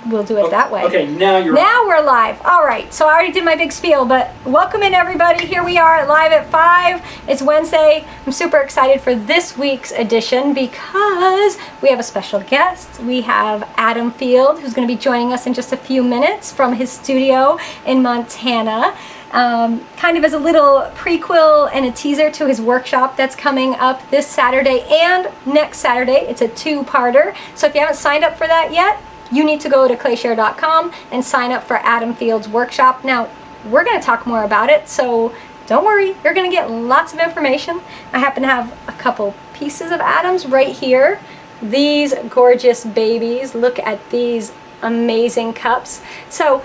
we'll do it that way. Okay, now we're live. All right, so I already did my big spiel, but welcome in everybody. Here we are live at 5. It's Wednesday. I'm super excited for this week's edition because we have a special guest. We have Adam Field, who's going to be joining us in just a few minutes from his studio in Montana. Kind of as a little prequel and a teaser to his workshop that's coming up this Saturday and next Saturday. It's a two-parter. So if you haven't signed up for that yet, you need to go to ClayShare.com and sign up for Adam Field's workshop. Now, we're going to talk more about it, so don't worry. You're going to get lots of information. I happen to have a couple pieces of Adam's right here. These gorgeous babies. Look at these amazing cups. So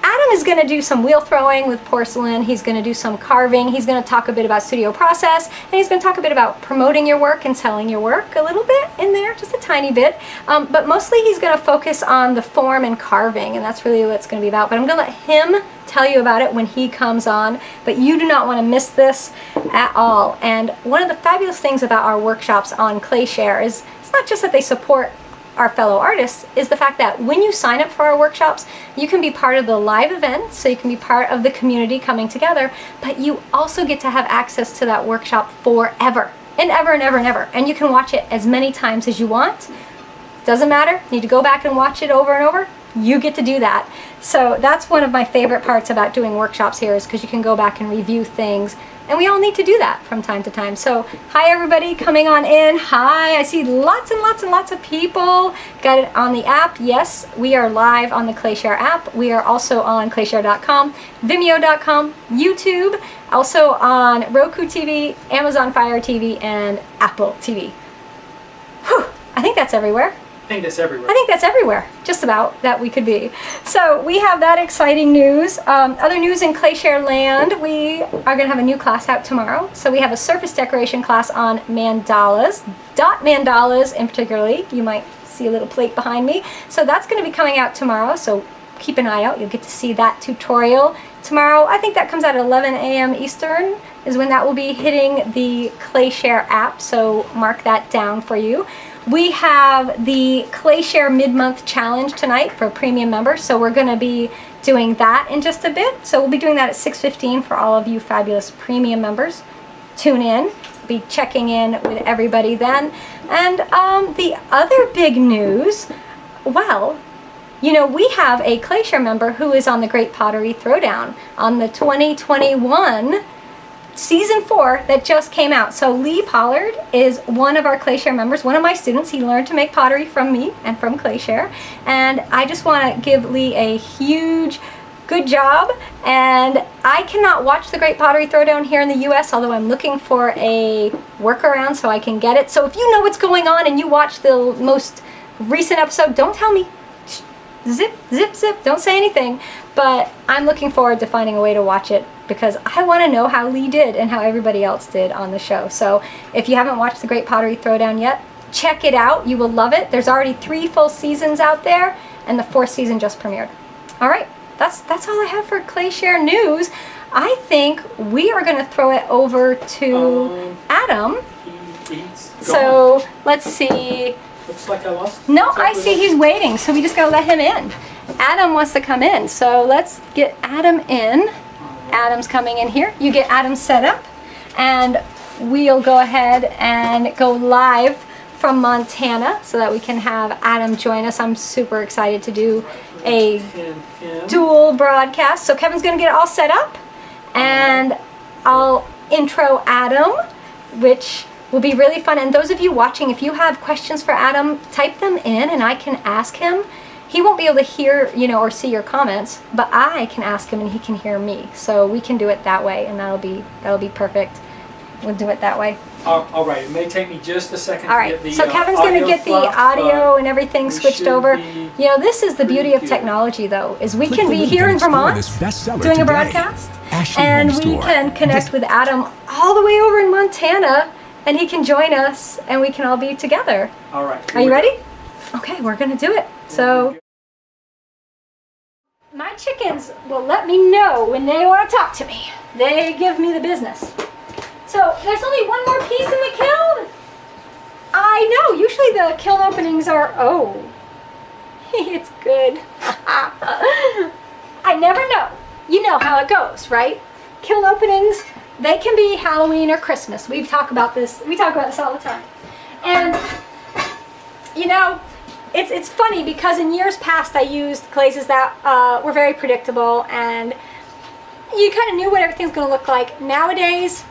Adam is going to do some wheel throwing with porcelain. He's going to do some carving. He's going to talk a bit about studio process, and he's going to talk a bit about promoting your work and selling your work a little bit in there, just a tiny bit. But mostly he's going to focus on the form and carving, and that's really what it's going to be about. But I'm going to let him tell you about it when he comes on, but you do not want to miss this at all. And one of the fabulous things about our workshops on ClayShare is it's not just that they support our fellow artists, is the fact that when you sign up for our workshops, you can be part of the live event, so you can be part of the community coming together, but you also get to have access to that workshop forever and ever and ever and ever, and you can watch it as many times as you want. Doesn't matter, you need to go back and watch it over and over, you get to do that. So that's one of my favorite parts about doing workshops here, is because you can go back and review things. And we all need to do that from time to time. So hi everybody coming on in. Hi, I see lots and lots and lots of people. Got it on the app. Yes, we are live on the ClayShare app. We are also on ClayShare.com, Vimeo.com, YouTube, also on Roku TV, Amazon Fire TV, and Apple TV. Whew, I think that's everywhere. I think that's everywhere. I think that's everywhere, just about, that we could be. So we have that exciting news. Other news in ClayShare land, we are going to have a new class out tomorrow. So we have a surface decoration class on mandalas, dot mandalas in particularly. You might see a little plate behind me. So that's going to be coming out tomorrow, so keep an eye out. You'll get to see that tutorial tomorrow. I think that comes out at 11 a.m. Eastern is when that will be hitting the ClayShare app, so mark that down for you. We have the ClayShare mid-month challenge tonight for premium members, so we're going to be doing that in just a bit. So we'll be doing that at 6:15 for all of you fabulous premium members. Tune in. We'll be checking in with everybody then. And the other big news, well, you know, we have a ClayShare member who is on the Great Pottery Throwdown on the 2021 Season 4 that just came out. So Lee Pollard is one of our ClayShare members, one of my students. He learned to make pottery from me and from ClayShare. And I just want to give Lee a huge good job. And I cannot watch the Great Pottery Throwdown here in the US, although I'm looking for a workaround so I can get it. So if you know what's going on and you watch the most recent episode, don't tell me. Zip, zip, zip, don't say anything. But I'm looking forward to finding a way to watch it, because I want to know how Lee did and how everybody else did on the show. So if you haven't watched the Great Pottery Throwdown yet, check it out. You will love it. There's already 3 full seasons out there, and the 4th season just premiered. All right, that's all I have for ClayShare news. I think we are going to throw it over to Adam. So let's see. Looks like I lost. No, I see he's waiting, so we just gotta let him in. Adam wants to come in, so let's get Adam in. Adam's coming in here. You get Adam set up, and we'll go ahead and go live from Montana so that we can have Adam join us. I'm super excited to do a dual broadcast. So Kevin's gonna get it all set up, and I'll intro Adam, which will be really fun. And those of you watching, if you have questions for Adam, type them in and I can ask him. He won't be able to hear, you know, or see your comments, but I can ask him and he can hear me. So we can do it that way, and that'll be perfect. We'll do it that way. All right, it may take me just a second to get the so Kevin's going to get the audio and everything switched over. You know, this is the beauty of technology, though, is we can be here in Vermont doing a broadcast, and we can connect with Adam all the way over in Montana, and he can join us, and we can all be together. All right. Are you ready? Okay, we're going to do it. So my chickens will let me know when they want to talk to me. They give me the business. So there's only one more piece in the kiln. I know, usually the kiln openings are, oh, It's good. I never know. You know how it goes, right? Kiln openings, they can be Halloween or Christmas. We talk about this all the time. And you know, it's funny because in years past I used glazes that were very predictable and you kind of knew what everything's going to look like. Nowadays,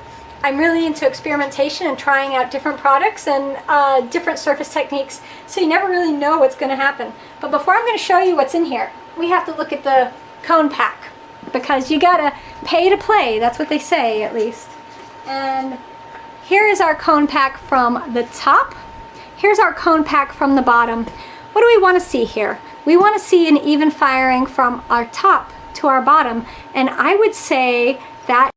I'm really into experimentation and trying out different products and different surface techniques, so you never really know what's going to happen. But before I'm going to show you what's in here, we have to look at the cone pack because you got to pay to play. That's what they say, at least. And here is our cone pack from the top. Here's our cone pack from the bottom. What do we want to see here? We want to see an even firing from our top to our bottom, and I would say that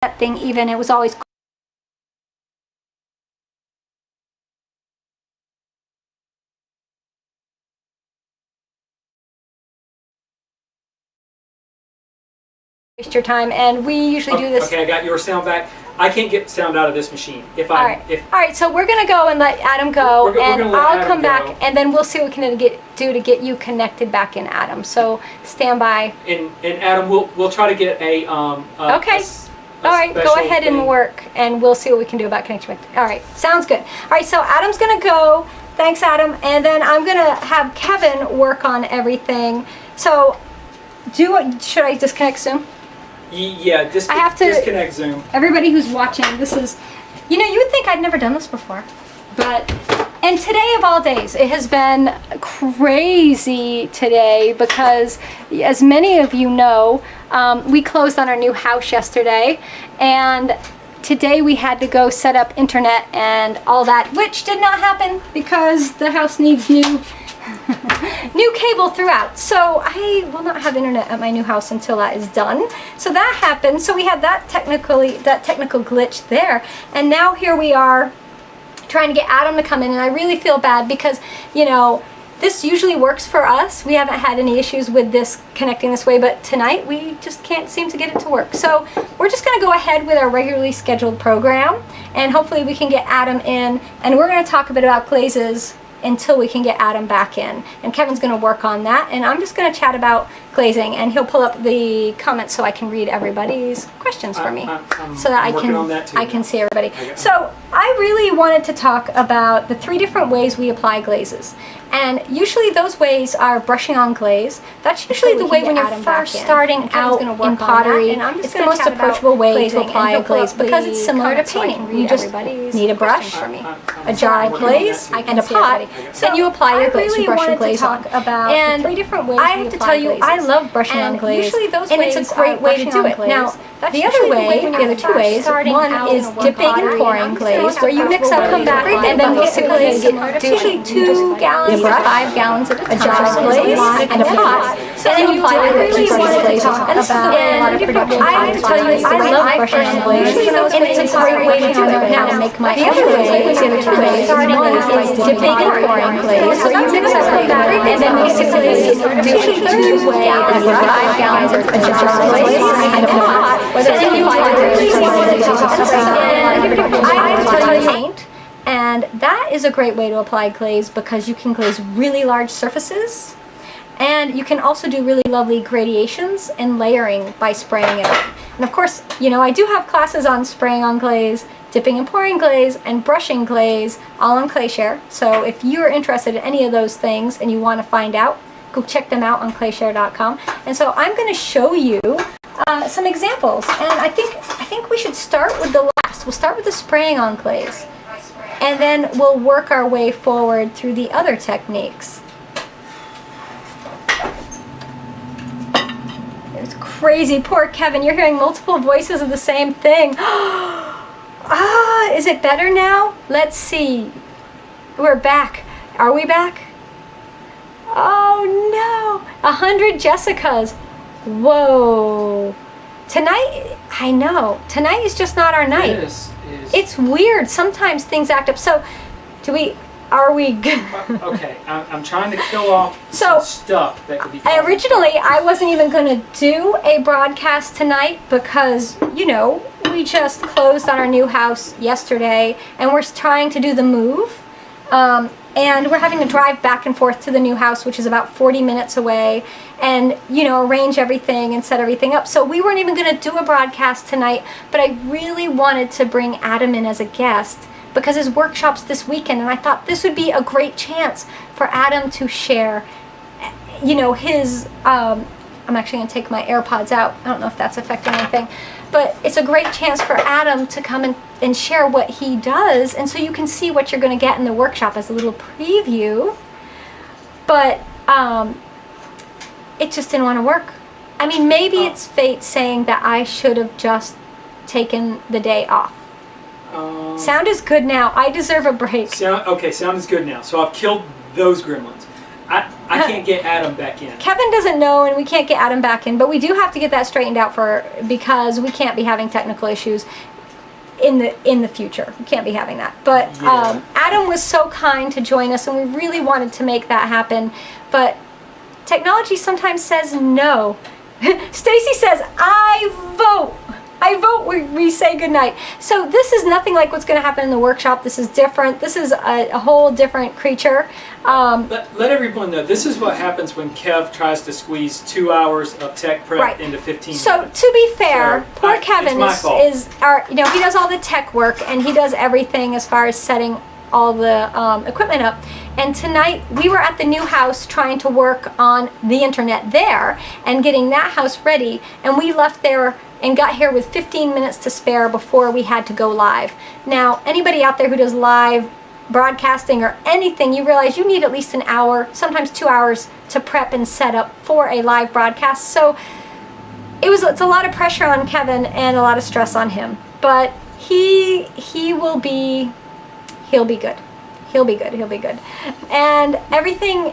that thing even. It was always waste your time, and we usually do this. Okay, I got your sound back. I can't get sound out of this machine. If All I, right. if All right, so we're gonna go and let Adam go, We're and gonna let I'll Adam come back, go. and then we'll see what we can do to get you connected back in, Adam. So stand by. and Adam, we'll try to get a Okay. All right, go special ahead and thing. work, and we'll see what we can do about connection. All right, sounds good. All right, so Adam's gonna go. Thanks, Adam. And then I'm gonna have Kevin work on everything. So, should I disconnect Zoom? Yeah, I have to- disconnect Zoom. Everybody who's watching, this is, you would think I'd never done this before, and today of all days, it has been crazy today because, as many of you know, we closed on our new house yesterday, and today we had to go set up internet and all that, which did not happen because the house needs new cable throughout. So I will not have internet at my new house until that is done. So that happened. So we had that technical glitch there. And now here we are trying to get Adam to come in, and I really feel bad because, this usually works for us. We haven't had any issues with this connecting this way, but tonight we just can't seem to get it to work. So we're just gonna go ahead with our regularly scheduled program, and hopefully we can get Adam in, and we're gonna talk a bit about glazes until we can get Adam back in. And Kevin's gonna work on that, and I'm just gonna chat about glazing, and he'll pull up the comments so I can read everybody's questions for me, so that I'm working on that too. I can see everybody. Okay. So I really wanted to talk about the 3 different ways we apply glazes. And usually those ways are brushing on glaze. That's usually the way when you're first starting out in pottery. It's the most approachable way to apply a glaze because it's similar to painting. You just need a brush, a jar of glaze, and a pot, and you apply your glaze. You brush your glaze on. And I have to tell you, I love brushing on glaze, and it's a great way to do it. Now, the other 2 ways, one is dipping and pouring glaze, where you mix up and then basically get usually 2 gallons or 5 gallons of a jar of glaze and a pot, and then you apply your glaze on. And this is the way a lot of production I have to tell you, I love brushing on glaze, and it's a great way to do it. Now, the other 2 ways, one is dipping and pouring glaze, where you mix up and then basically usually 2 gallons or 5 gallons of a jar of glaze and a pot, and then you apply your glaze on. I have to tell you, paint. And that is a great way to apply glaze because you can glaze really large surfaces, and you can also do really lovely gradations and layering by spraying it on. And of course, I do have classes on spraying on glaze, dipping and pouring glaze, and brushing glaze, all on ClayShare. So if you're interested in any of those things and you want to find out, go check them out on ClayShare.com. And so I'm going to show you some examples, and I think we should start with the last. We'll start with the spraying on glaze, and then we'll work our way forward through the other techniques. It's crazy. Poor Kevin, you're hearing multiple voices of the same thing. Is it better now? Let's see. We're back. Are we back? Oh no! 100 Jessicas. Whoa. Tonight, I know. Tonight is just not our night. It's weird. Sometimes things act up. So, are we good? Okay, I'm trying to kill off some stuff that could be. Originally, I wasn't even going to do a broadcast tonight because, we just closed on our new house yesterday, and we're trying to do the move. And we're having to drive back and forth to the new house, which is about 40 minutes away, and, arrange everything and set everything up. So we weren't even going to do a broadcast tonight, but I really wanted to bring Adam in as a guest because his workshop's this weekend, and I thought this would be a great chance for Adam to share, his, I'm actually going to take my AirPods out. I don't know if that's affecting anything. But it's a great chance for Adam to come and share what he does, and so you can see what you're going to get in the workshop as a little preview. But it just didn't want to work. I mean, maybe it's fate saying that I should have just taken the day off. Sound is good now. I deserve a break. Sound is good now. So I've killed those gremlins. I can't get Adam back in. Kevin doesn't know, and we can't get Adam back in, but we do have to get that straightened out because we can't be having technical issues in the future. We can't be having that. But Yeah. Adam was so kind to join us, and we really wanted to make that happen. But technology sometimes says no. Stacy says, I vote. I vote we say goodnight. So this is nothing like what's going to happen in the workshop. This is different. This is a whole different creature. Let everyone know, this is what happens when Kev tries to squeeze 2 hours of tech prep into 15 minutes. So to be fair, poor Kevin it's my fault. he does all the tech work, and he does everything as far as setting all the equipment up. And tonight we were at the new house trying to work on the internet there and getting that house ready, and we left there and got here with 15 minutes to spare before we had to go live. Now, anybody out there who does live broadcasting or anything, you realize you need at least an hour, sometimes 2 hours, to prep and set up for a live broadcast. So it's a lot of pressure on Kevin and a lot of stress on him. But he'll be good. He'll be good. And everything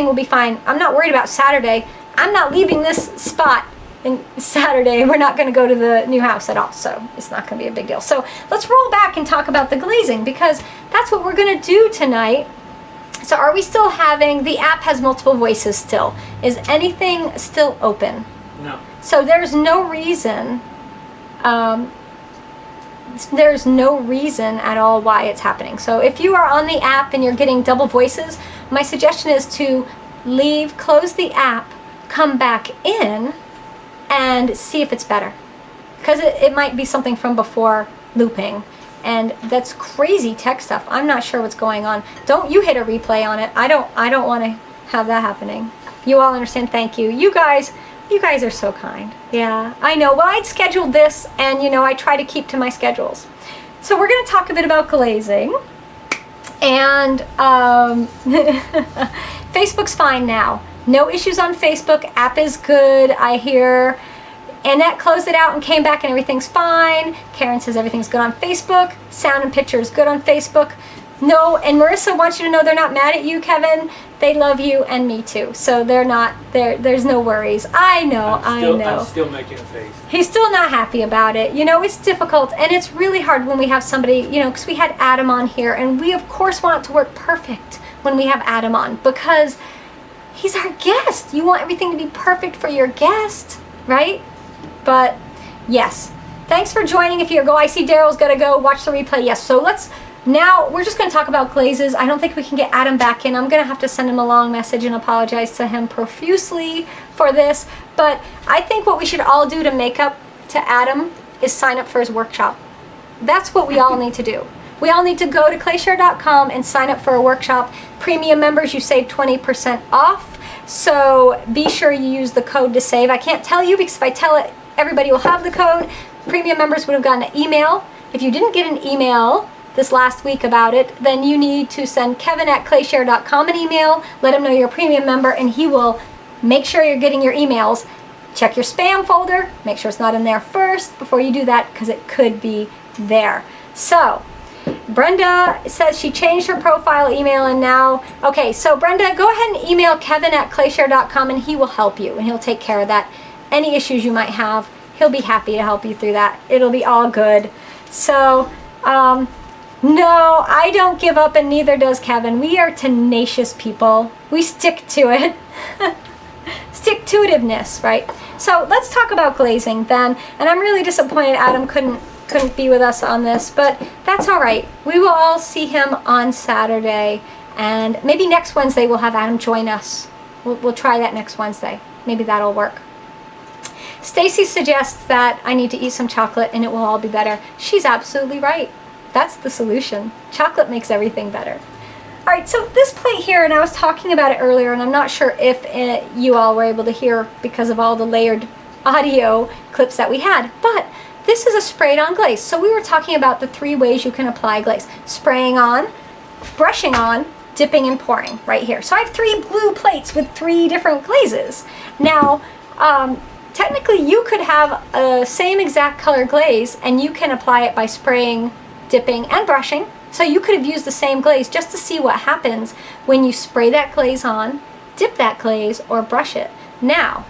will be fine. I'm not worried about Saturday. I'm not leaving this spot in Saturday. We're not going to go to the new house at all, so it's not going to be a big deal. So let's roll back and talk about the glazing, because that's what we're going to do tonight. So are we still having, the app has multiple voices still. Is anything still open? No. So there's no reason at all why it's happening. So if you are on the app and you're getting double voices, my suggestion is to leave, close the app, come back in, and see if it's better. Because it might be something from before looping. And that's crazy tech stuff. I'm not sure what's going on. Don't you hit a replay on it. I don't want to have that happening. You all understand? Thank you. You guys are so kind. Yeah, I know. Well, I'd scheduled this, and I try to keep to my schedules. So we're going to talk a bit about glazing. And Facebook's fine now. No issues on Facebook. App is good. I hear Annette closed it out and came back and everything's fine. Karen says everything's good on Facebook. Sound and picture is good on Facebook. No, and Marissa wants you to know they're not mad at you, Kevin. They love you and me too. So there's no worries. I know. I'm still making a face. He's still not happy about it. It's difficult, and it's really hard when we have somebody, because we had Adam on here, and we of course want it to work perfect when we have Adam on, because he's our guest. You want everything to be perfect for your guest, right? But yes, thanks for joining. If you go, I see Daryl's got to go watch the replay. Yes, so now we're just going to talk about glazes. I don't think we can get Adam back in. I'm going to have to send him a long message and apologize to him profusely for this. But I think what we should all do to make up to Adam is sign up for his workshop. That's what we all need to do. We all need to go to ClayShare.com and sign up for a workshop. Premium members, you save 20% off. So be sure you use the code to save. I can't tell you, because if I tell it, everybody will have the code. Premium members would have gotten an email. If you didn't get an email this last week about it, then you need to send Kevin@ClayShare.com an email. Let him know you're a premium member, and he will make sure you're getting your emails. Check your spam folder. Make sure it's not in there first before you do that, because it could be there. So Brenda says she changed her profile email, and now, okay, so Brenda, go ahead and email Kevin@ClayShare.com, and he will help you, and he'll take care of that. Any issues you might have, he'll be happy to help you through that. It'll be all good. So, no, I don't give up, and neither does Kevin. We are tenacious people. We stick to it. Stick-to-itiveness, right? So let's talk about glazing then. And I'm really disappointed Adam couldn't be with us on this, but that's all right. We will all see him on Saturday, and maybe next Wednesday we'll have Adam join us. We'll try that next Wednesday. Maybe that'll work. Stacy suggests that I need to eat some chocolate and it will all be better. She's absolutely right. That's the solution. Chocolate makes everything better. All right, so this plate here, and I was talking about it earlier, and I'm not sure if you all were able to hear because of all the layered audio clips that we had, but this is a sprayed on glaze. So we were talking about the 3 ways you can apply glaze. Spraying on, brushing on, dipping and pouring right here. So I have 3 blue plates with 3 different glazes. Now, technically you could have a same exact color glaze, and you can apply it by spraying, dipping, and brushing. So you could have used the same glaze just to see what happens when you spray that glaze on, dip that glaze, or brush it. Now,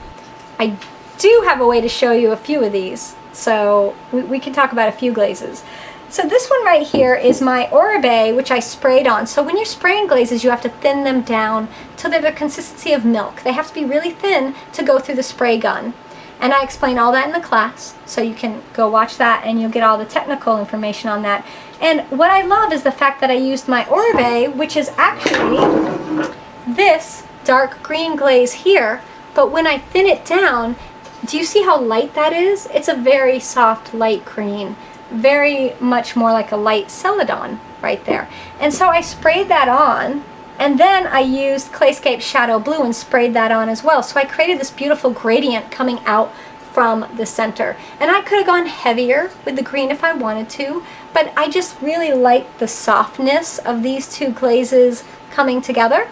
I do have a way to show you a few of these, so we can talk about a few glazes. So this one right here is my Oribe, which I sprayed on. So when you're spraying glazes, you have to thin them down till they're the consistency of milk. They have to be really thin to go through the spray gun. And I explain all that in the class, so you can go watch that and you'll get all the technical information on that. And what I love is the fact that I used my Oribe, which is actually this dark green glaze here, but when I thin it down, do you see how light that is? It's a very soft, light green. Very much more like a light Celadon right there. And so I sprayed that on, and then I used Clayscape Shadow Blue and sprayed that on as well. So I created this beautiful gradient coming out from the center. And I could have gone heavier with the green if I wanted to, but I just really liked the softness of these two glazes coming together.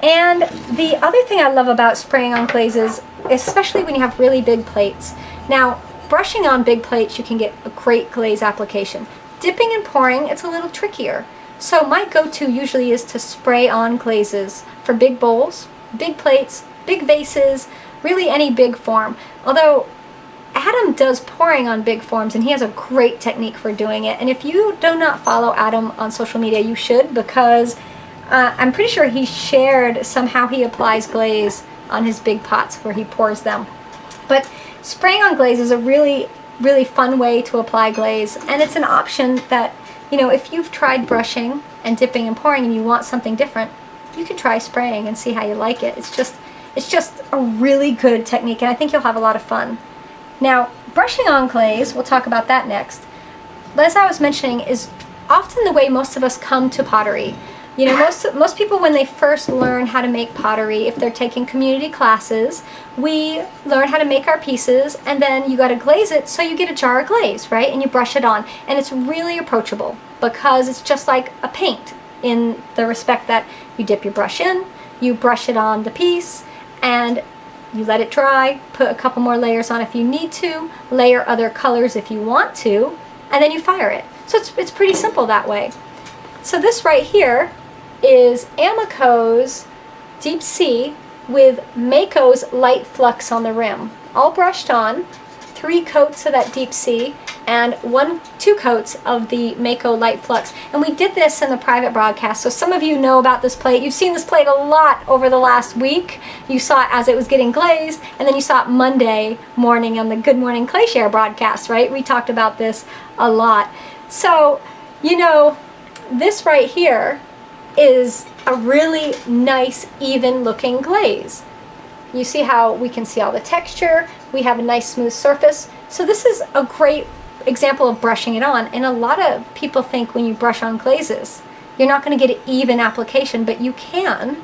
And the other thing I love about spraying on glazes, especially when you have really big plates. Now, brushing on big plates, you can get a great glaze application. Dipping and pouring, it's a little trickier. So my go-to usually is to spray on glazes for big bowls, big plates, big vases, really any big form. Although Adam does pouring on big forms, and he has a great technique for doing it. And if you do not follow Adam on social media, you should, because I'm pretty sure he shared somehow he applies glaze on his big pots where he pours them. But spraying on glaze is a really, really fun way to apply glaze, and it's an option that, you know, if you've tried brushing and dipping and pouring and you want something different, you can try spraying and see how you like it. It's just a really good technique, and I think you'll have a lot of fun. Now, brushing on glaze, we'll talk about that next. As I was mentioning, is often the way most of us come to pottery. You know, most people, when they first learn how to make pottery, if they're taking community classes, we learn how to make our pieces, and then you got to glaze it, so you get a jar of glaze, right? And you brush it on, and it's really approachable because it's just like a paint in the respect that you dip your brush in, you brush it on the piece, and you let it dry, put a couple more layers on if you need to, layer other colors if you want to, and then you fire it. So it's pretty simple that way. So this right here is Amaco's Deep Sea with Mako's Light Flux on the rim. All brushed on, 3 coats of that Deep Sea and 2 coats of the Mako Light Flux. And we did this in the private broadcast, so some of you know about this plate. You've seen this plate a lot over the last week. You saw it as it was getting glazed, and then you saw it Monday morning on the Good Morning ClayShare broadcast, right? We talked about this a lot. So, you know, this right here is a really nice, even looking glaze. You see how we can see all the texture, we have a nice smooth surface. So this is a great example of brushing it on, and a lot of people think when you brush on glazes, you're not going to get an even application, but you can,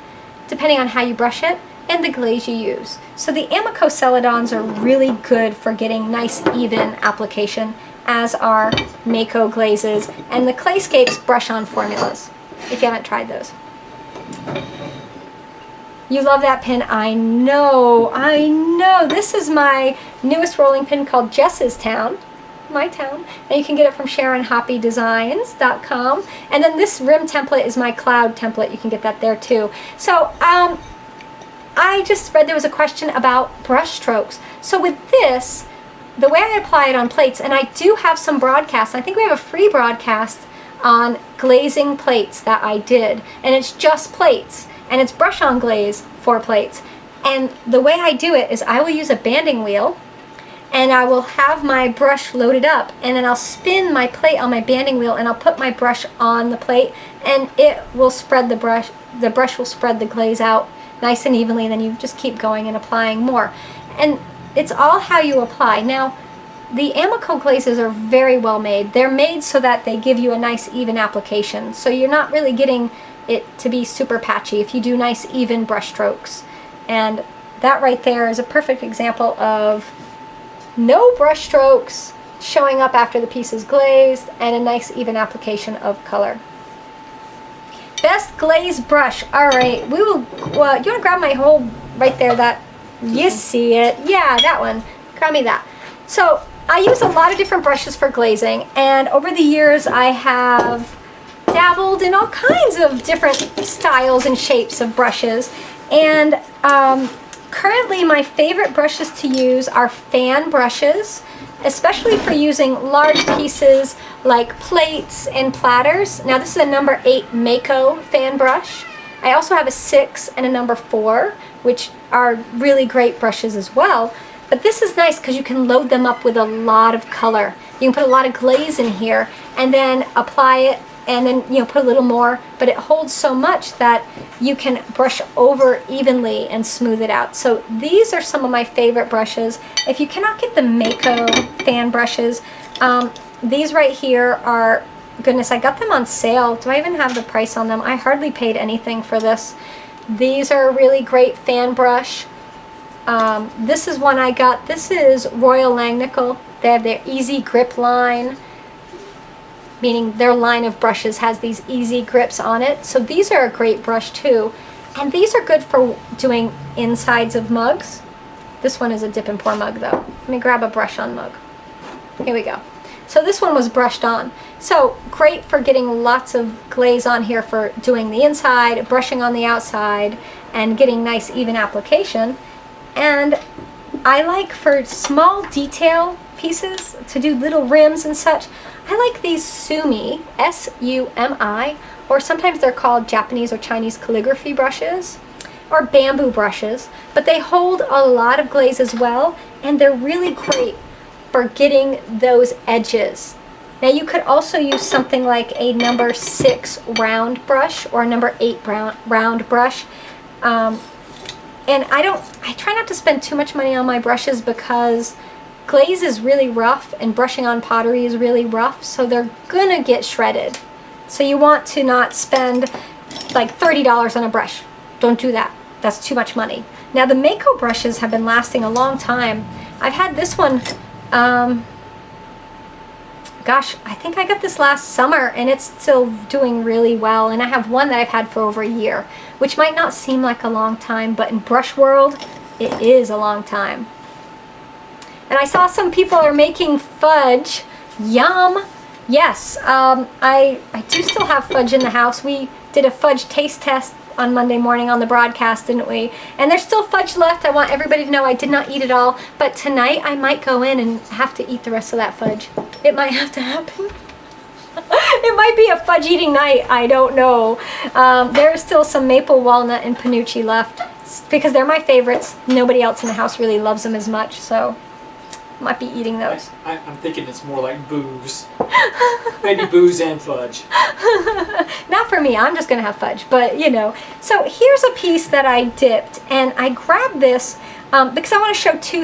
depending on how you brush it and the glaze you use. So the Amaco Celadons are really good for getting nice, even application, as are Mako glazes and the Clayscapes brush-on formulas, if you haven't tried those. You love that pin, I know. This is my newest rolling pin called Jess's Town, my town, and you can get it from SharonHoppyDesigns.com. And then this rim template is my cloud template. You can get that there too. So I just read there was a question about brush strokes. So with this, the way I apply it on plates, and I do have some broadcasts, I think we have a free broadcast on glazing plates that I did, and it's just plates, and it's brush on glaze for plates. And the way I do it is I will use a banding wheel, and I will have my brush loaded up, and then I'll spin my plate on my banding wheel, and I'll put my brush on the plate, and it will spread the brush will spread the glaze out nice and evenly, and then you just keep going and applying more. And it's all how you apply. Now, the Amaco glazes are very well made. They're made so that they give you a nice even application. So you're not really getting it to be super patchy if you do nice even brush strokes. And that right there is a perfect example of no brush strokes showing up after the piece is glazed and a nice even application of color. Best glaze brush. All right, we will, you want to grab my whole right there, that, you see it. Yeah, that one. Grab me that. So I use a lot of different brushes for glazing, and over the years I have dabbled in all kinds of different styles and shapes of brushes, and currently my favorite brushes to use are fan brushes, especially for using large pieces like plates and platters. Now this is a number 8 Mako fan brush. I also have a 6 and a number 4, which are really great brushes as well. But this is nice because you can load them up with a lot of color. You can put a lot of glaze in here and then apply it, and then put a little more, but it holds so much that you can brush over evenly and smooth it out. So these are some of my favorite brushes. If you cannot get the Mako fan brushes, these right here are, goodness, I got them on sale. Do I even have the price on them? I hardly paid anything for this. These are a really great fan brush. This is one I got. This is Royal Langnickel. They have their Easy Grip line, meaning their line of brushes has these easy grips on it. So these are a great brush too. And these are good for doing insides of mugs. This one is a dip and pour mug though. Let me grab a brush on mug. Here we go. So this one was brushed on. So great for getting lots of glaze on here for doing the inside, brushing on the outside, and getting nice even application. And I like for small detail pieces to do little rims and such, I like these Sumi, S-U-M-I, or sometimes they're called Japanese or Chinese calligraphy brushes, or bamboo brushes, but they hold a lot of glaze as well, and they're really great for getting those edges. Now you could also use something like a number 6 round brush or a number 8 round brush. And I try not to spend too much money on my brushes because glaze is really rough and brushing on pottery is really rough, so they're gonna get shredded. So you want to not spend like $30 on a brush. Don't do that. That's too much money. Now the Mako brushes have been lasting a long time. I've had this one, gosh, I think I got this last summer and it's still doing really well. And I have one that I've had for over a year, which might not seem like a long time, but in brush world, it is a long time. And I saw some people are making fudge. Yum! Yes, I do still have fudge in the house. We did a fudge taste test on Monday morning on the broadcast, didn't we? And there's still fudge left. I want everybody to know I did not eat it all. But tonight I might go in and have to eat the rest of that fudge. It might have to happen. It might be a fudge eating night. I don't know. There's still some maple walnut and panucci left because they're my favorites. Nobody else in the house really loves them as much, so might be eating those. I'm thinking it's more like booze. Maybe booze and fudge. Not for me, I'm just gonna have fudge, but So here's a piece that I dipped, and I grabbed this because I want to show two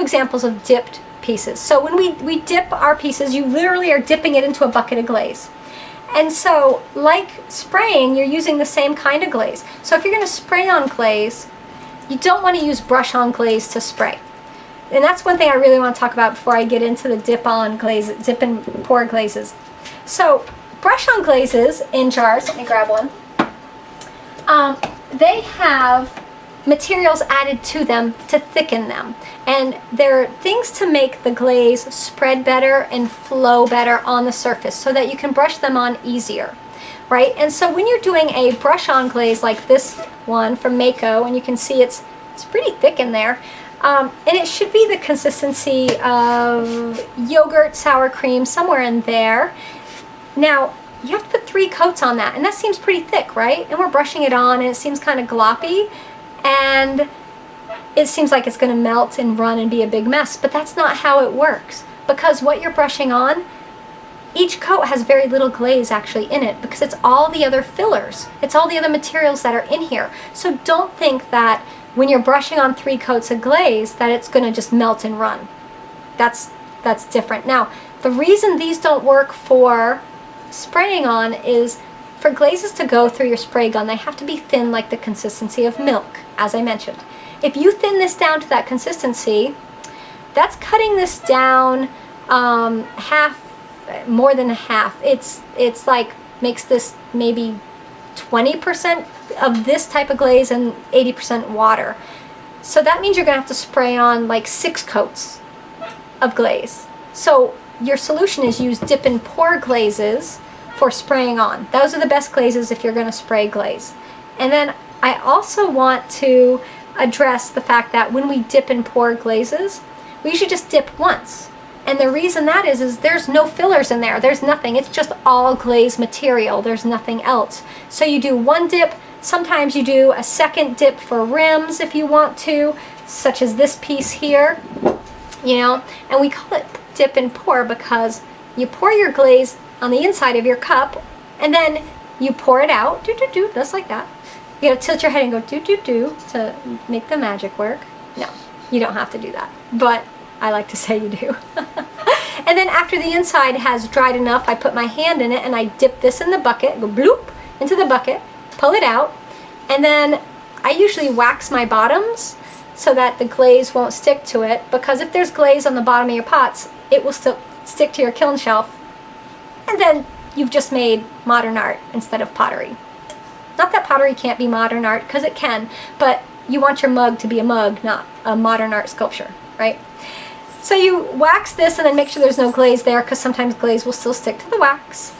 examples of dipped pieces. So when we dip our pieces, you literally are dipping it into a bucket of glaze. And so like spraying, you're using the same kind of glaze. So if you're gonna spray on glaze, you don't want to use brush on glaze to spray. And that's one thing I really want to talk about before I get into the dip and pour glazes. So brush on glazes in jars, let me grab one. They have materials added to them to thicken them. And there are things to make the glaze spread better and flow better on the surface so that you can brush them on easier, right? And so when you're doing a brush on glaze like this one from Mako, and you can see it's pretty thick in there, and it should be the consistency of yogurt, sour cream, somewhere in there. Now, you have to put 3 coats on that, and that seems pretty thick, right? And we're brushing it on, and it seems kind of gloppy, and it seems like it's going to melt and run and be a big mess, but that's not how it works, because what you're brushing on, each coat has very little glaze actually in it, because it's all the other fillers. It's all the other materials that are in here. So don't think that when you're brushing on 3 coats of glaze that it's going to just melt and run. That's different. Now, the reason these don't work for spraying on is for glazes to go through your spray gun, they have to be thin like the consistency of milk, as I mentioned. If you thin this down to that consistency, that's cutting this down more than half. It's like makes this maybe 20% of this type of glaze and 80% water. So that means you're gonna have to spray on like 6 coats of glaze. So your solution is use dip and pour glazes for spraying on. Those are the best glazes if you're going to spray glaze. And then I also want to address the fact that when we dip and pour glazes, we usually just dip once. And the reason that is there's no fillers in there. There's nothing. It's just all glaze material. There's nothing else. So you do one dip. Sometimes you do a second dip for rims if you want to, such as this piece here, you know. And we call it dip and pour because you pour your glaze on the inside of your cup and then you pour it out, do, just like that. You gotta tilt your head and go do to make the magic work. No, you don't have to do that, but I like to say you do. And then after the inside has dried enough, I put my hand in it and I dip this in the bucket, go bloop into the bucket, pull it out, and then I usually wax my bottoms so that the glaze won't stick to it, because if there's glaze on the bottom of your pots, it will still stick to your kiln shelf, and then you've just made modern art instead of pottery. Not that pottery can't be modern art, because it can, but you want your mug to be a mug, not a modern art sculpture, right? So you wax this and then make sure there's no glaze there, because sometimes glaze will still stick to the wax.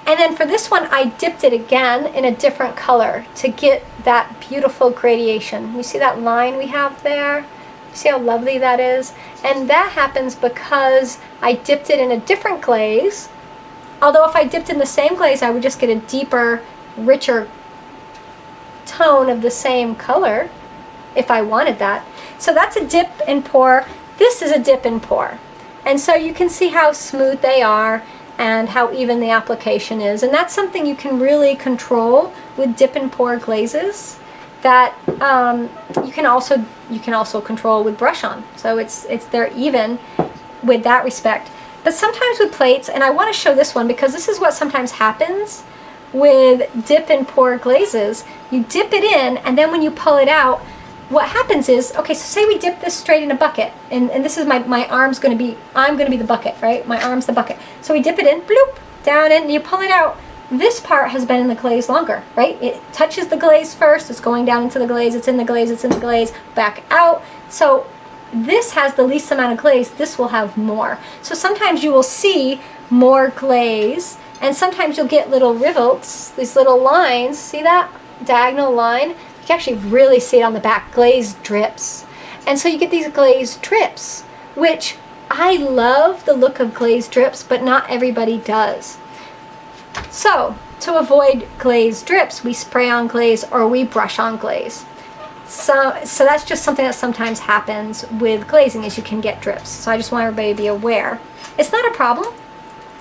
And then for this one, I dipped it again in a different color to get that beautiful gradation. You see that line we have there? You see how lovely that is? And that happens because I dipped it in a different glaze. Although if I dipped in the same glaze, I would just get a deeper, richer tone of the same color if I wanted that. So that's a dip and pour. This is a dip and pour. And so you can see how smooth they are and how even the application is. And that's something you can really control with dip and pour glazes that you can also control with brush on. So they're even with that respect. But sometimes with plates, and I want to show this one because this is what sometimes happens with dip and pour glazes. You dip it in, and then when you pull it out, what happens is, okay, so say we dip this straight in a bucket, and this is my arm's going to be, I'm going to be the bucket, right? My arm's the bucket. So we dip it in, bloop, down in, and you pull it out. This part has been in the glaze longer, right? It touches the glaze first, it's going down into the glaze, it's in the glaze, it's in the glaze, back out. So this has the least amount of glaze, this will have more. So sometimes you will see more glaze, and sometimes you'll get little rivets, these little lines, see that diagonal line? You can actually really see it on the back, glaze drips. And so you get these glaze drips, which I love the look of glaze drips, but not everybody does. So to avoid glaze drips, we spray on glaze or we brush on glaze. So that's just something that sometimes happens with glazing, is you can get drips. So I just want everybody to be aware. It's not a problem.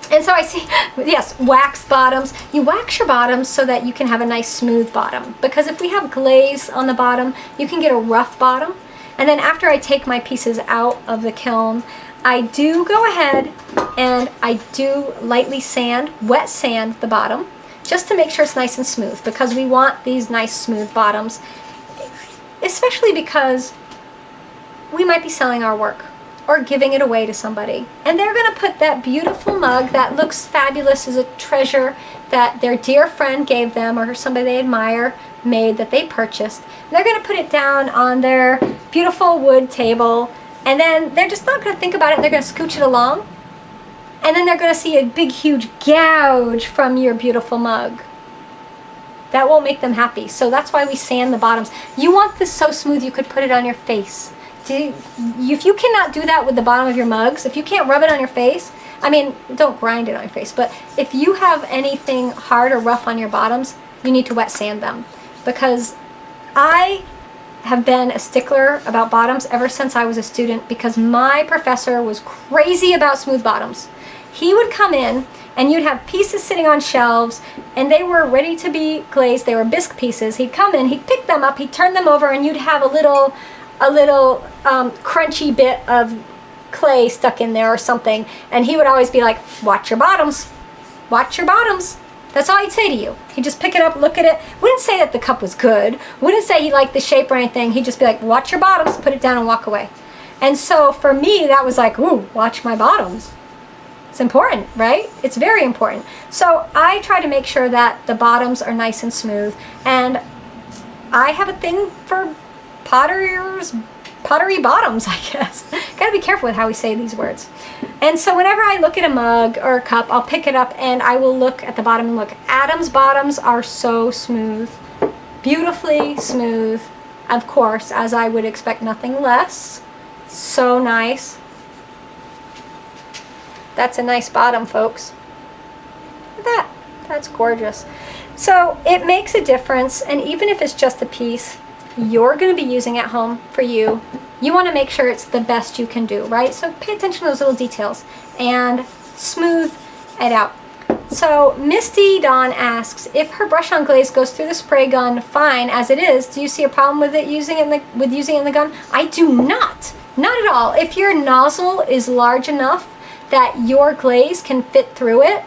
And so I see, yes, wax bottoms. You wax your bottoms so that you can have a nice smooth bottom. Because if we have glaze on the bottom, you can get a rough bottom. And then after I take my pieces out of the kiln, I do go ahead and I do lightly sand, wet sand the bottom, just to make sure it's nice and smooth, because we want these nice smooth bottoms, especially because we might be selling our work or giving it away to somebody. And they're going to put that beautiful mug that looks fabulous as a treasure that their dear friend gave them, or somebody they admire made that they purchased. They're going to put it down on their beautiful wood table, and then they're just not going to think about it. They're going to scooch it along, and then they're going to see a big, huge gouge from your beautiful mug. That won't make them happy. So that's why we sand the bottoms. You want this so smooth you could put it on your face. If you cannot do that with the bottom of your mugs, if you can't rub it on your face, I mean, don't grind it on your face, but if you have anything hard or rough on your bottoms, you need to wet sand them. Because I have been a stickler about bottoms ever since I was a student, because my professor was crazy about smooth bottoms. He would come in and you'd have pieces sitting on shelves and they were ready to be glazed. They were bisque pieces. He'd come in, he'd pick them up, he'd turn them over, and you'd have a little crunchy bit of clay stuck in there or something, and he would always be like, watch your bottoms, watch your bottoms. That's all he'd say to you. He'd just pick it up, look at it, wouldn't say that the cup was good, wouldn't say he liked the shape or anything. He'd just be like, watch your bottoms, put it down and walk away. And so for me, that was like, ooh, watch my bottoms. It's important, right? It's very important. So I try to make sure that the bottoms are nice and smooth, and I have a thing for potters, pottery bottoms, I guess. Gotta be careful with how we say these words. And so whenever I look at a mug or a cup, I'll pick it up and I will look at the bottom and look. Adam's bottoms are so smooth, beautifully smooth, of course, as I would expect nothing less. So nice. That's a nice bottom, folks. Look at that. That's gorgeous. So it makes a difference, and even if it's just a piece you're going to be using at home for you, you want to make sure it's the best you can do, right? So pay attention to those little details and smooth it out. So Misty Dawn asks, if her brush-on glaze goes through the spray gun fine as it is, do you see a problem with it using it in the gun? I do not. Not at all. If your nozzle is large enough that your glaze can fit through it,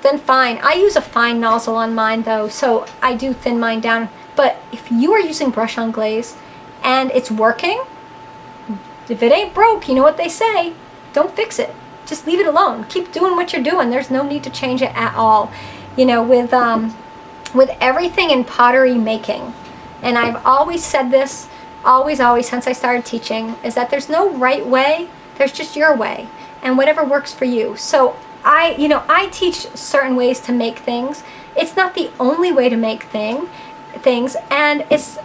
then fine. I use a fine nozzle on mine though, so I do thin mine down. But if you are using brush-on glaze and it's working, if it ain't broke, you know what they say, don't fix it. Just leave it alone. Keep doing what you're doing. There's no need to change it at all. You know, with everything in pottery making, and I've always said this, always since I started teaching, is that there's no right way, there's just your way, and whatever works for you. So I teach certain ways to make things. It's not the only way to make things, and it's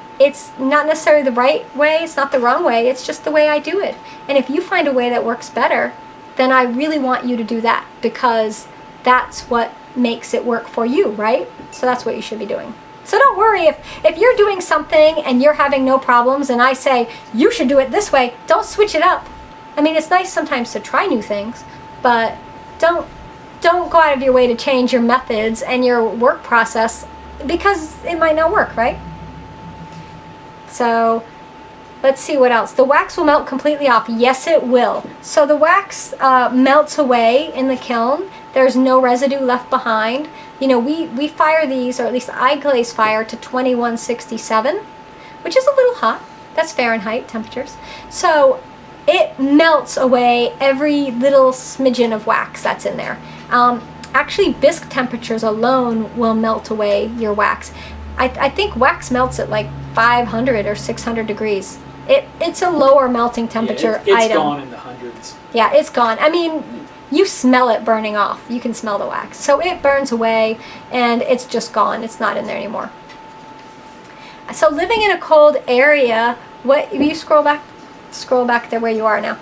not necessarily the right way, it's not the wrong way, it's just the way I do it. And if you find a way that works better, then I really want you to do that, because that's what makes it work for you, right? So that's what you should be doing. So don't worry if you're doing something and you're having no problems and I say you should do it this way, don't switch it up. I mean, it's nice sometimes to try new things, but don't go out of your way to change your methods and your work process because it might not work, right? So let's see what else. The wax will melt completely off. Yes, it will. So the wax melts away in the kiln. There's no residue left behind. You know, we fire these, or at least I glaze fire to 2167, which is a little hot. That's Fahrenheit temperatures. So it melts away every little smidgen of wax that's in there. Actually, bisque temperatures alone will melt away your wax. I think wax melts at like 500 or 600 degrees. It's a lower melting temperature it's item. Gone in the hundreds. Yeah, it's gone. I mean, you smell it burning off. You can smell the wax. So it burns away and it's just gone. It's not in there anymore. So living in a cold area, you scroll back there where you are now.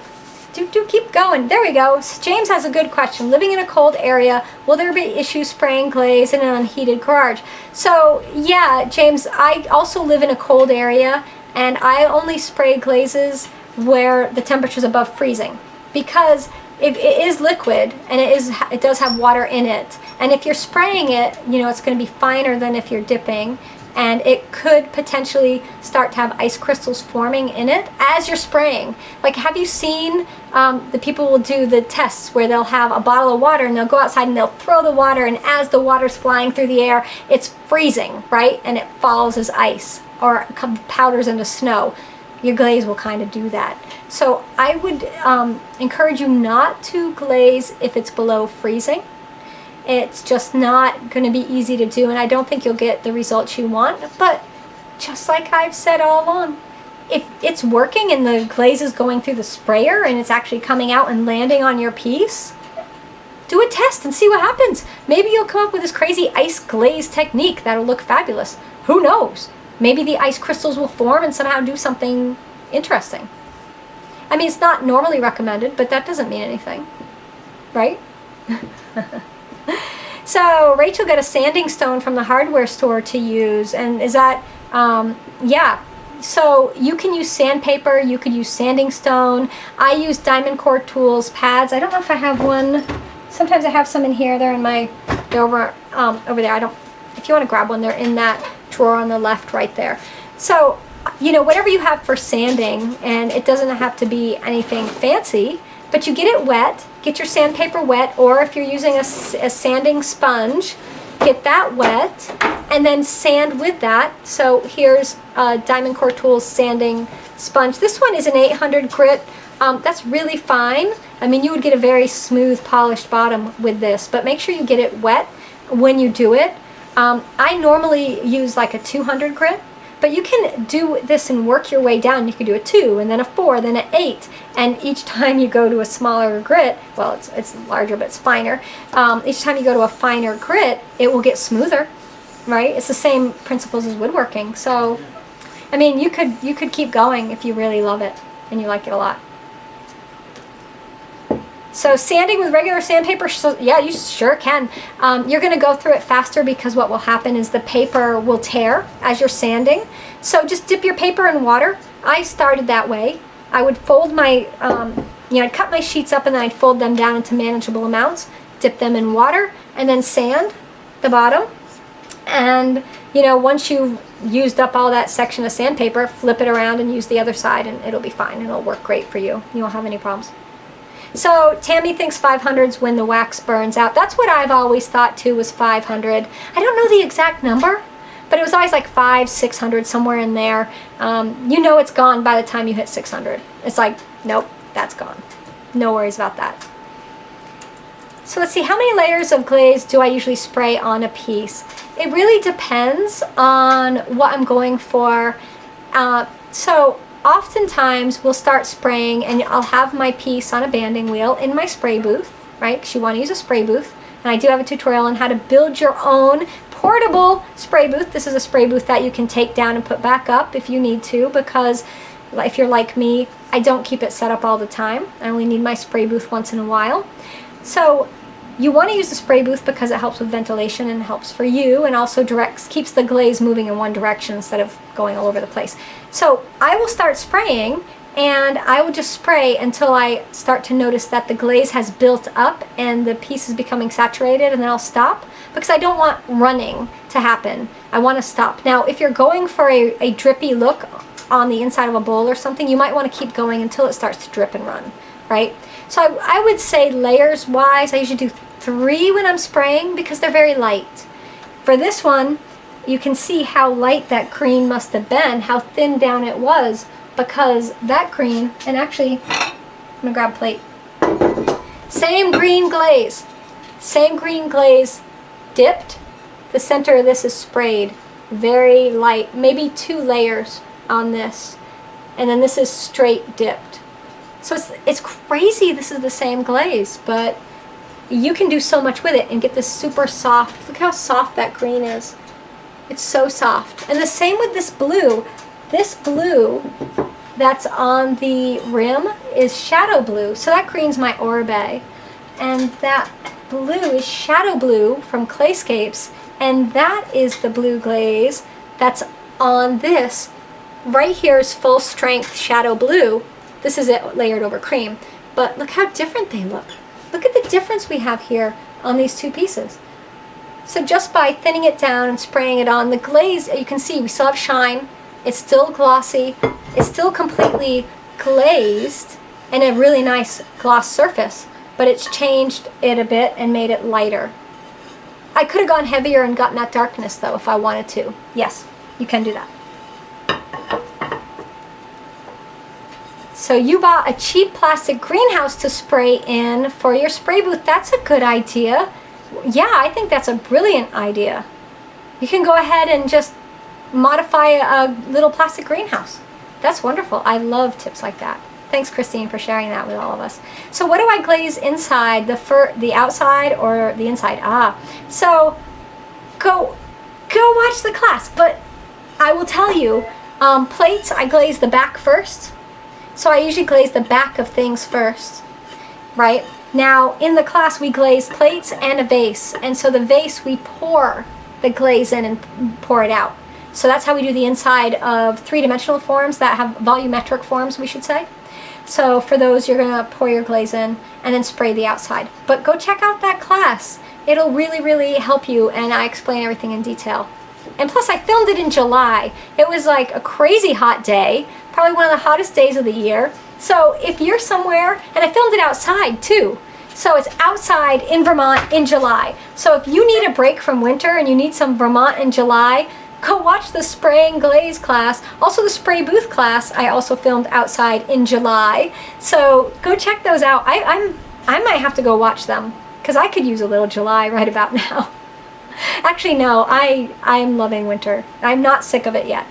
Do keep going. There we go. James has a good question. Living in a cold area, will there be issues spraying glaze in an unheated garage? So yeah, James, I also live in a cold area, and I only spray glazes where the temperature is above freezing, because it is liquid and it does have water in it. And if you're spraying it, you know, it's going to be finer than if you're dipping. And it could potentially start to have ice crystals forming in it as you're spraying. Like, have you seen the people will do the tests where they'll have a bottle of water and they'll go outside and they'll throw the water, and as the water's flying through the air, it's freezing, right? And it falls as ice or powders into snow. Your glaze will kind of do that. So I would encourage you not to glaze if it's below freezing. It's just not going to be easy to do, and I don't think you'll get the results you want. But just like I've said all along, if it's working and the glaze is going through the sprayer and it's actually coming out and landing on your piece, do a test and see what happens. Maybe you'll come up with this crazy ice glaze technique that'll look fabulous. Who knows? Maybe the ice crystals will form and somehow do something interesting. I mean, it's not normally recommended, but that doesn't mean anything, right? So Rachel got a sanding stone from the hardware store to use, and is that yeah, so you can use sandpaper, you could use sanding stone. I use Diamond Core Tools pads. I don't know if I have one. Sometimes I have some in here. They're over there. If you want to grab one, they're in that drawer on the left right there. So, you know, whatever you have for sanding, and it doesn't have to be anything fancy, but you get it wet, get your sandpaper wet, or if you're using a sanding sponge, get that wet, and then sand with that. So here's Diamond Core Tools sanding sponge. This one is an 800 grit. That's really fine. I mean, you would get a very smooth, polished bottom with this, but make sure you get it wet when you do it. I normally use like a 200 grit, But you can do this and work your way down. You could do a 2 and then a 4, then an 8. And each time you go to a smaller grit, well, it's larger, but it's finer. Each time you go to a finer grit, it will get smoother, right? It's the same principles as woodworking. So, I mean, you could keep going if you really love it and you like it a lot. So sanding with regular sandpaper, so yeah, you sure can. You're going to go through it faster because what will happen is the paper will tear as you're sanding. So just dip your paper in water. I started that way. I would fold my, I'd cut my sheets up and then I'd fold them down into manageable amounts, dip them in water, and then sand the bottom. And, once you've used up all that section of sandpaper, flip it around and use the other side and it'll be fine. It'll work great for you. You won't have any problems. So Tammy thinks 500's when the wax burns out. That's what I've always thought too, was 500. I don't know the exact number, but it was always like 500, 600, somewhere in there. It's gone by the time you hit 600. It's like, nope, that's gone. No worries about that. So let's see, how many layers of glaze do I usually spray on a piece? It really depends on what I'm going for. So oftentimes we'll start spraying and I'll have my piece on a banding wheel in my spray booth, right? Because you want to use a spray booth. And I do have a tutorial on how to build your own portable spray booth. This is a spray booth that you can take down and put back up if you need to, because if you're like me, I don't keep it set up all the time. I only need my spray booth once in a while. So you want to use the spray booth because it helps with ventilation and helps for you, and also keeps the glaze moving in one direction instead of going all over the place. So I will start spraying, and I will just spray until I start to notice that the glaze has built up and the piece is becoming saturated, and then I'll stop because I don't want running to happen. I want to stop. Now, if you're going for a drippy look on the inside of a bowl or something, you might want to keep going until it starts to drip and run, right? So I would say layers wise, I usually do 3 when I'm spraying because they're very light. For this one, you can see how light that green must have been, how thin down it was, because that green, and actually, I'm gonna grab a plate. Same green glaze dipped. The center of this is sprayed, very light, maybe 2 layers on this, and then this is straight dipped. So it's crazy this is the same glaze, but you can do so much with it and get this super soft. Look how soft that green is. It's so soft. And the same with this blue. This blue that's on the rim is shadow blue. So that green's my Oribe. And that blue is shadow blue from Clayscapes. And that is the blue glaze that's on this. Right here is full strength shadow blue. This is it layered over cream. But look how different they look. Look at the difference we have here on these 2 pieces. So just by thinning it down and spraying it on, the glaze, you can see we still have shine. It's still glossy. It's still completely glazed and a really nice gloss surface, but it's changed it a bit and made it lighter. I could have gone heavier and gotten that darkness though if I wanted to. Yes, you can do that. So you bought a cheap plastic greenhouse to spray in for your spray booth. That's a good idea. Yeah, I think that's a brilliant idea. You can go ahead and just modify a little plastic greenhouse. That's wonderful. I love tips like that. Thanks, Christine, for sharing that with all of us. So what do I glaze inside? The outside or the inside? So go watch the class. But I will tell you, plates, I glaze the back first. So I usually glaze the back of things first, right? Now, in the class, we glaze plates and a vase. And so the vase, we pour the glaze in and pour it out. So that's how we do the inside of 3-dimensional forms that have volumetric forms, we should say. So for those, you're going to pour your glaze in and then spray the outside. But go check out that class. It'll really, really help you, and I explain everything in detail. And plus, I filmed it in July. It was like a crazy hot day, probably one of the hottest days of the year. So if you're somewhere, and I filmed it outside too. So it's outside in Vermont in July. So if you need a break from winter and you need some Vermont in July, go watch the spray and glaze class. Also the spray booth class, I also filmed outside in July. So go check those out. I might have to go watch them because I could use a little July right about now. Actually, no, I'm loving winter. I'm not sick of it yet.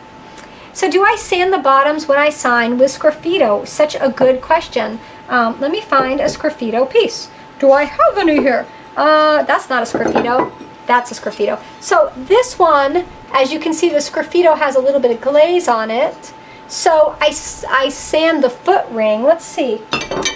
So do I sand the bottoms when I sign with Sgraffito? Such a good question. Let me find a Sgraffito piece. Do I have any here? That's not a Sgraffito. That's a Sgraffito. So this one, as you can see, the Sgraffito has a little bit of glaze on it. So I sand the foot ring. Let's see.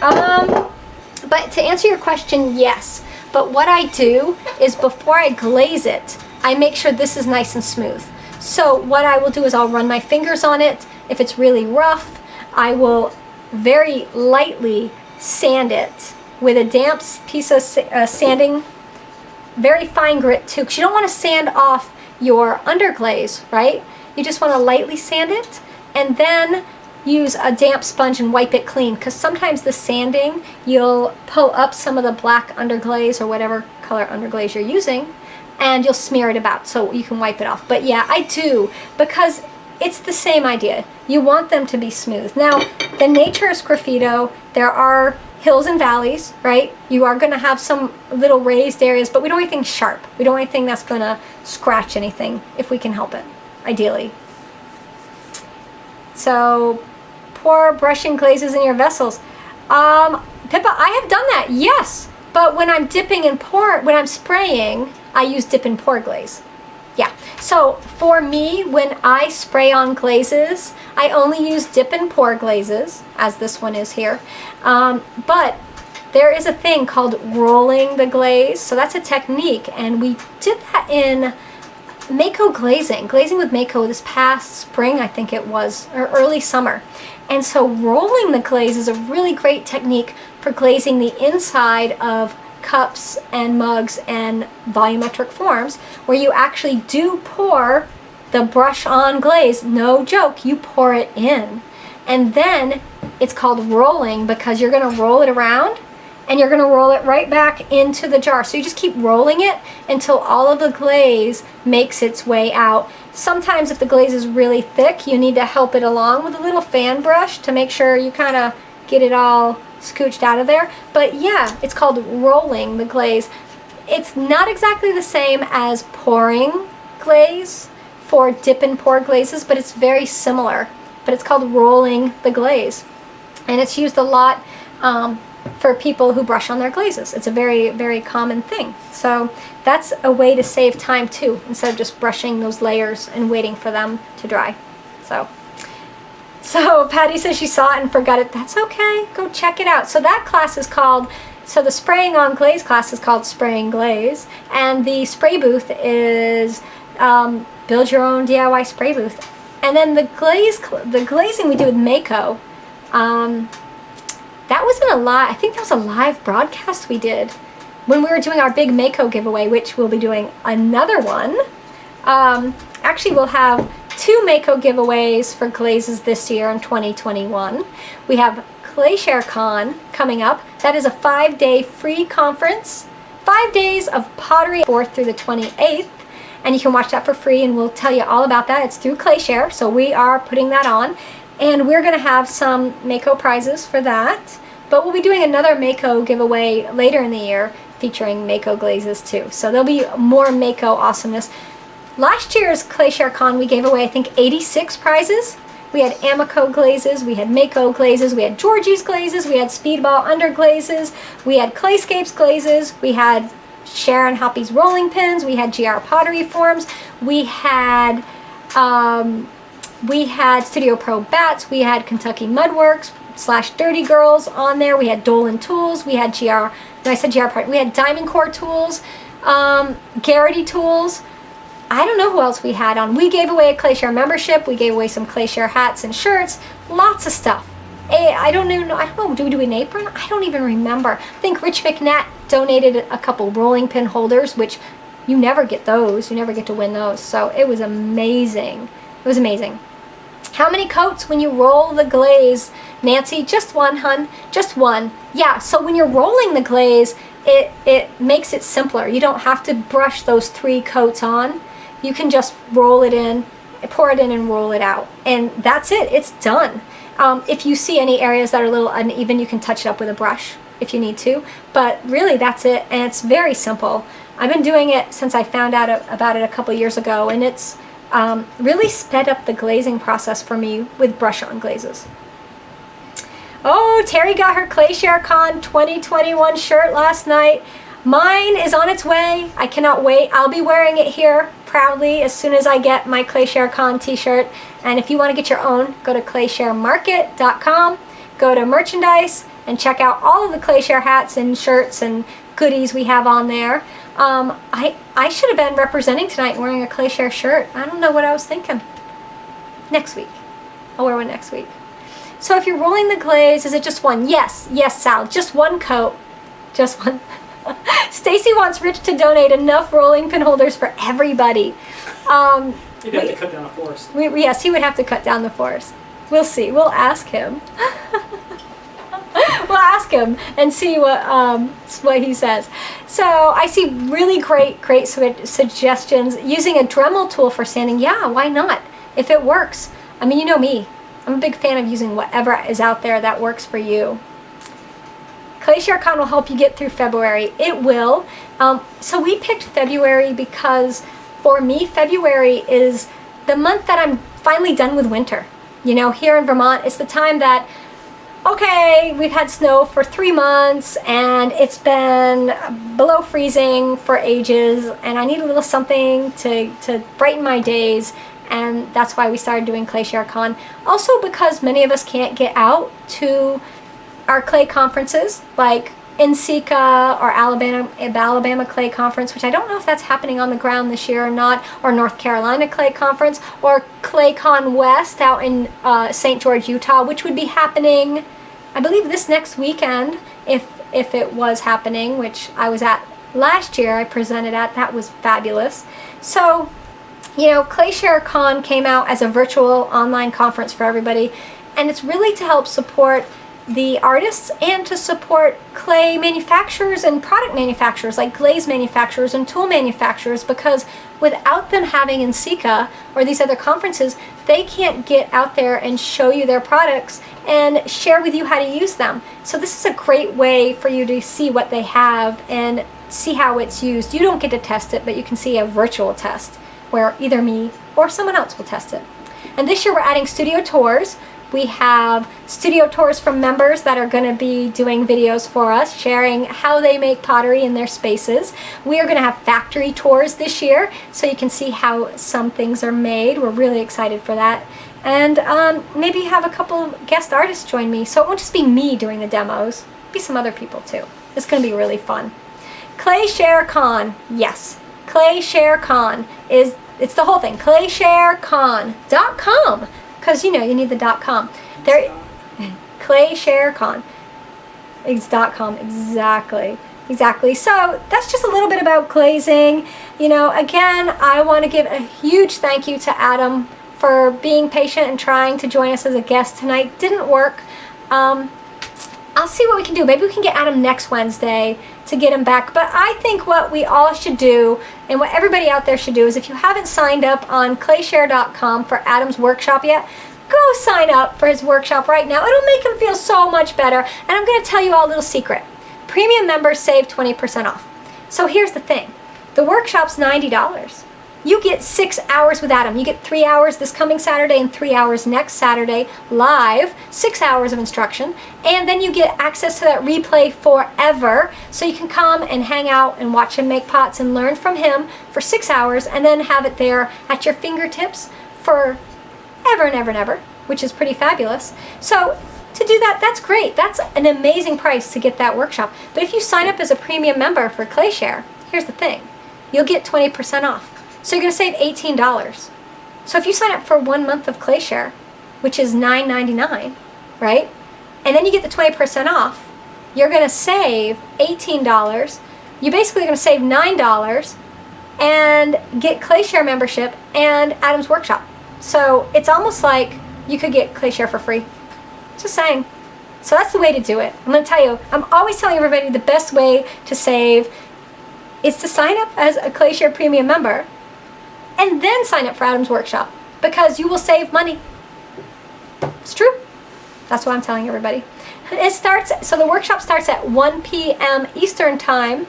But to answer your question, yes. But what I do is before I glaze it, I make sure this is nice and smooth. So what I will do is I'll run my fingers on it. If it's really rough, I will very lightly sand it with a damp piece of sanding, very fine grit too, because you don't want to sand off your underglaze, right? You just want to lightly sand it and then use a damp sponge and wipe it clean, because sometimes the sanding, you'll pull up some of the black underglaze or whatever color underglaze you're using, and you'll smear it about so you can wipe it off. But yeah, I do, because it's the same idea. You want them to be smooth. Now, the nature of Sgraffito, there are hills and valleys, right? You are going to have some little raised areas, but we don't want anything sharp. We don't want anything that's going to scratch anything if we can help it, ideally. So, pour brushing glazes in your vessels. Pippa, I have done that, yes. But when I'm dipping and when I'm spraying, I use dip and pour glaze. Yeah, so for me, when I spray on glazes, I only use dip and pour glazes, as this one is here. But there is a thing called rolling the glaze. So that's a technique, and we did that in Mako glazing with Mako this past spring, I think it was, or early summer. And so rolling the glaze is a really great technique for glazing the inside of cups and mugs and volumetric forms, where you actually do pour the brush on glaze. No joke, you pour it in. And then it's called rolling, because you're going to roll it around and you're going to roll it right back into the jar. So you just keep rolling it until all of the glaze makes its way out. Sometimes if the glaze is really thick, you need to help it along with a little fan brush to make sure you kind of get it all scooched out of there. But yeah, it's called rolling the glaze. It's not exactly the same as pouring glaze for dip and pour glazes, but it's very similar. But it's called rolling the glaze. And it's used a lot for people who brush on their glazes. It's a very, very common thing. So that's a way to save time too, instead of just brushing those layers and waiting for them to dry. So Patty says she saw it and forgot it. That's okay. Go check it out. So that class is called, so the spraying on glaze class is called Spraying Glaze. And the spray booth is Build Your Own DIY Spray Booth. And then the glazing we do with Mako, that wasn't a live, I think that was a live broadcast we did when we were doing our big Mako giveaway, which we'll be doing another one. Actually, we'll have 2 Mako giveaways for glazes this year in 2021. We have ClayShare Con coming up. That is a 5-day free conference, 5 days of pottery, 4th through the 28th. And you can watch that for free, and we'll tell you all about that. It's through ClayShare, so we are putting that on. And we're going to have some Mako prizes for that. But we'll be doing another Mako giveaway later in the year featuring Mako glazes too. So there'll be more Mako awesomeness. Last year's ClayShare Con, we gave away, I think, 86 prizes. We had Amico glazes, we had Mako glazes, we had Georgie's glazes, we had Speedball under glazes, we had Clayscapes glazes, we had Sharon Hoppy's rolling pins, we had GR pottery forms, we had Studio Pro bats, we had Kentucky Mudworks / Dirty Girls on there, we had Dolan tools, we had we had Diamond Core tools, Garrity tools. I don't know who else we had on. We gave away a ClayShare membership, we gave away some ClayShare hats and shirts, lots of stuff. I don't know, do we do an apron? I don't even remember. I think Rich McNatt donated a couple rolling pin holders, which you never get those, you never get to win those. So it was amazing. It was amazing. How many coats when you roll the glaze, Nancy? Just one, hun. Just one. Yeah, so when you're rolling the glaze, it makes it simpler. You don't have to brush those 3 coats on. You can just roll it in, pour it in, and roll it out. And that's it. It's done. If you see any areas that are a little uneven, you can touch it up with a brush if you need to. But really, that's it. And it's very simple. I've been doing it since I found out about it a couple years ago, and it's really sped up the glazing process for me with brush-on glazes. Oh, Terry got her ClayShare Con 2021 shirt last night. Mine is on its way. I cannot wait. I'll be wearing it here proudly as soon as I get my ClayShare Con t-shirt. And if you want to get your own, go to ClayShareMarket.com, go to merchandise, and check out all of the ClayShare hats and shirts and goodies we have on there. I should have been representing tonight wearing a ClayShare shirt. I don't know what I was thinking. Next week. I'll wear one next week. So if you're rolling the glaze, is it just one? Yes, Sal, just one coat. Just one. Stacy wants Rich to donate enough rolling pin holders for everybody. He'd have to cut down the forest. Yes, he would have to cut down the forest. We'll see. We'll ask him. We'll ask him and see what he says. So I see really great suggestions. Using a Dremel tool for sanding. Yeah, why not? If it works. I mean, you know me. I'm a big fan of using whatever is out there that works for you. ClayShare Con will help you get through February. It will. So we picked February because for me, February is the month that I'm finally done with winter. You know, here in Vermont, it's the time that, okay, we've had snow for 3 months and it's been below freezing for ages and I need a little something to brighten my days. And that's why we started doing ClayShare Con. Also because many of us can't get out to our clay conferences like NCECA or Alabama Clay Conference, which I don't know if that's happening on the ground this year or not, or North Carolina Clay Conference, or ClayCon West out in St. George, Utah, which would be happening, I believe, this next weekend, if it was happening, which I was at last year. I presented at. That was fabulous. So, you know, ClayShare Con came out as a virtual online conference for everybody, and it's really to help support the artists and to support clay manufacturers and product manufacturers like glaze manufacturers and tool manufacturers, because without them having NCECA or these other conferences, they can't get out there and show you their products and share with you how to use them. So this is a great way for you to see what they have and see how it's used. You don't get to test it, but you can see a virtual test where either me or someone else will test it. And this year we're adding studio tours. We have studio tours from members that are going to be doing videos for us, sharing how they make pottery in their spaces. We are going to have factory tours this year, so you can see how some things are made. We're really excited for that. And maybe have a couple guest artists join me, so it won't just be me doing the demos. It'll be some other people too. It's going to be really fun. ClayShare Con, yes. ClayShare Con it's the whole thing. ClayShareCon.com. Because, you know, you need the .com. There, ClayShare Con. It's .com, exactly. So that's just a little bit about glazing. You know, again, I want to give a huge thank you to Adam for being patient and trying to join us as a guest tonight. Didn't work. I'll see what we can do. Maybe we can get Adam next Wednesday to get him back. But I think what we all should do, and what everybody out there should do, is if you haven't signed up on ClayShare.com for Adam's workshop yet, go sign up for his workshop right now. It'll make him feel so much better. And I'm going to tell you all a little secret. Premium members save 20% off. So here's the thing. The workshop's $90. You get 6 hours with Adam. You get 3 hours this coming Saturday and 3 hours next Saturday live, 6 hours of instruction, and then you get access to that replay forever, so you can come and hang out and watch him make pots and learn from him for 6 hours, and then have it there at your fingertips for ever and ever and ever, which is pretty fabulous. So to do that, that's great. That's an amazing price to get that workshop. But if you sign up as a premium member for ClayShare, here's the thing. You'll get 20% off. So you're going to save $18. So if you sign up for 1 month of ClayShare, which is $9.99, right? And then you get the 20% off, you're going to save $18. You're basically going to save $9 and get ClayShare membership and Adam's workshop. So it's almost like you could get ClayShare for free. Just saying. So that's the way to do it. I'm going to tell you, I'm always telling everybody the best way to save is to sign up as a ClayShare premium member and then sign up for Adam's workshop, because you will save money. It's true. That's what I'm telling everybody. So the workshop starts at 1 p.m. Eastern time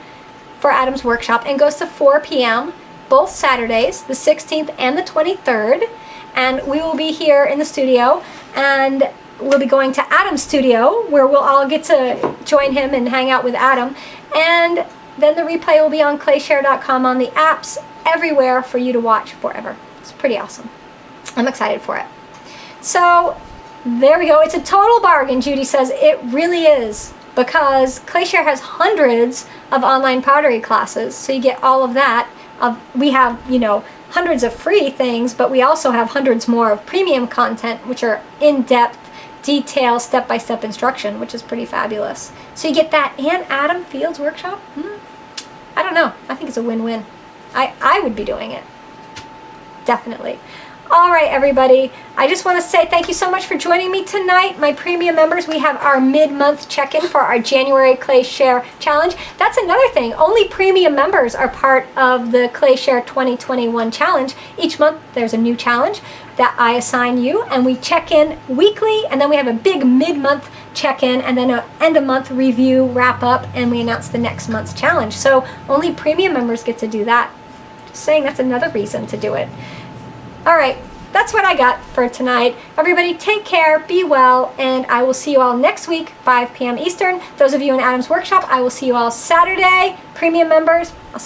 for Adam's workshop and goes to 4 p.m. both Saturdays, the 16th and the 23rd. And we will be here in the studio, and we'll be going to Adam's studio, where we'll all get to join him and hang out with Adam. And then the replay will be on ClayShare.com, on the apps, everywhere for you to watch forever. It's pretty awesome. I'm excited for it. So there we go. It's a total bargain, Judy says. It really is, because ClayShare has hundreds of online pottery classes, so you get all of that. We have, you know, hundreds of free things, but we also have hundreds more of premium content, which are in-depth, detailed, step-by-step instruction, which is pretty fabulous. So you get that and Adam Field's workshop. I don't know. I think it's a win-win. I would be doing it. Definitely. All right, everybody. I just want to say thank you so much for joining me tonight. My premium members, we have our mid-month check-in for our January ClayShare Challenge. That's another thing. Only premium members are part of the ClayShare 2021 Challenge. Each month, there's a new challenge that I assign you, and we check in weekly, and then we have a big mid-month check-in, and then an end-of-month review wrap-up, and we announce the next month's challenge. So only premium members get to do that. Just saying, that's another reason to do it. All right, that's what I got for tonight. Everybody take care, be well, and I will see you all next week, 5 p.m. Eastern. Those of you in Adam's workshop, I will see you all Saturday. Premium members, I'll see